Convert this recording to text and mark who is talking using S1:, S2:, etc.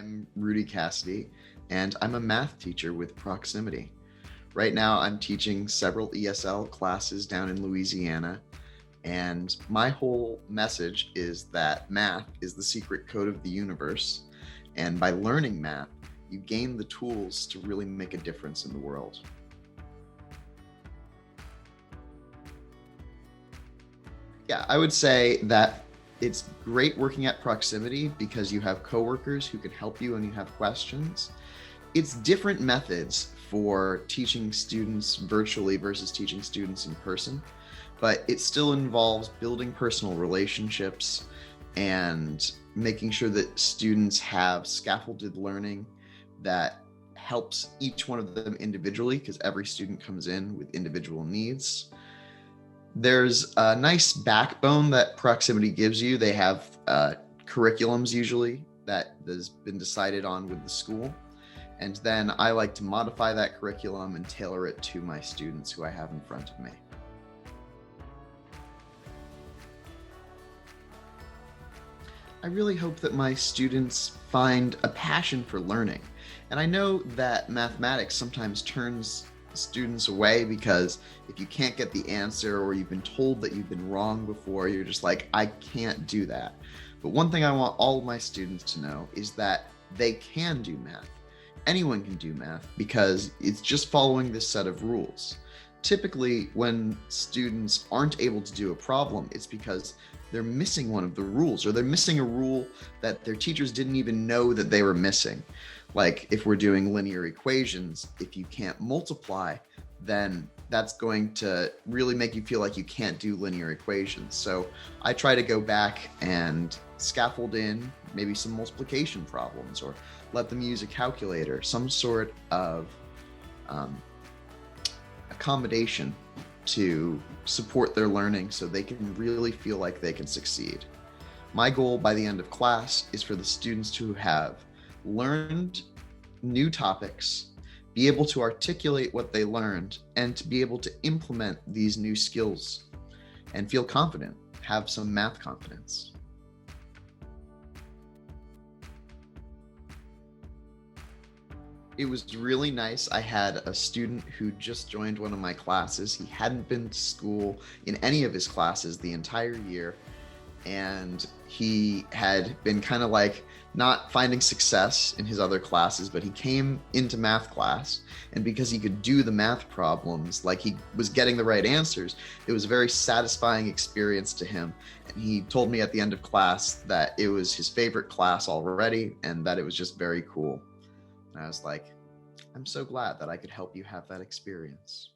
S1: I'm Rudy Cassidy, and I'm a math teacher with Proximity. Right now, I'm teaching several ESL classes down in Louisiana, and my whole message is that math is the secret code of the universe, and by learning math, you gain the tools to really make a difference in the world. Yeah, I would say that it's great working at Proximity because you have coworkers who can help you when you have questions. It's different methods for teaching students virtually versus teaching students in person, but it still involves building personal relationships and making sure that students have scaffolded learning that helps each one of them individually, because every student comes in with individual needs. There's a nice backbone that Proximity gives you. They have curriculums usually that has been decided on with the school. And then I like to modify that curriculum and tailor it to my students who I have in front of me. I really hope that my students find a passion for learning. And I know that mathematics sometimes turns students away because if you can't get the answer or you've been told that you've been wrong before, you're just like, I can't do that. But one thing I want all of my students to know is that they can do math. Anyone can do math because it's just following this set of rules. Typically, when students aren't able to do a problem, it's because they're missing one of the rules, or they're missing a rule that their teachers didn't even know that they were missing. Like if we're doing linear equations, if you can't multiply, then that's going to really make you feel like you can't do linear equations. So I try to go back and scaffold in maybe some multiplication problems, or let them use a calculator, some sort of accommodation to support their learning so they can really feel like they can succeed. My goal by the end of class is for the students to have learned new topics, be able to articulate what they learned, and to be able to implement these new skills and feel confident, have some math confidence. It was really nice. I had a student who just joined one of my classes. He hadn't been to school in any of his classes the entire year, and he had been kind of like not finding success in his other classes, but he came into math class, and because he could do the math problems, like he was getting the right answers, it was a very satisfying experience to him. And he told me at the end of class that it was his favorite class already and that it was just very cool. And I was like, I'm so glad that I could help you have that experience.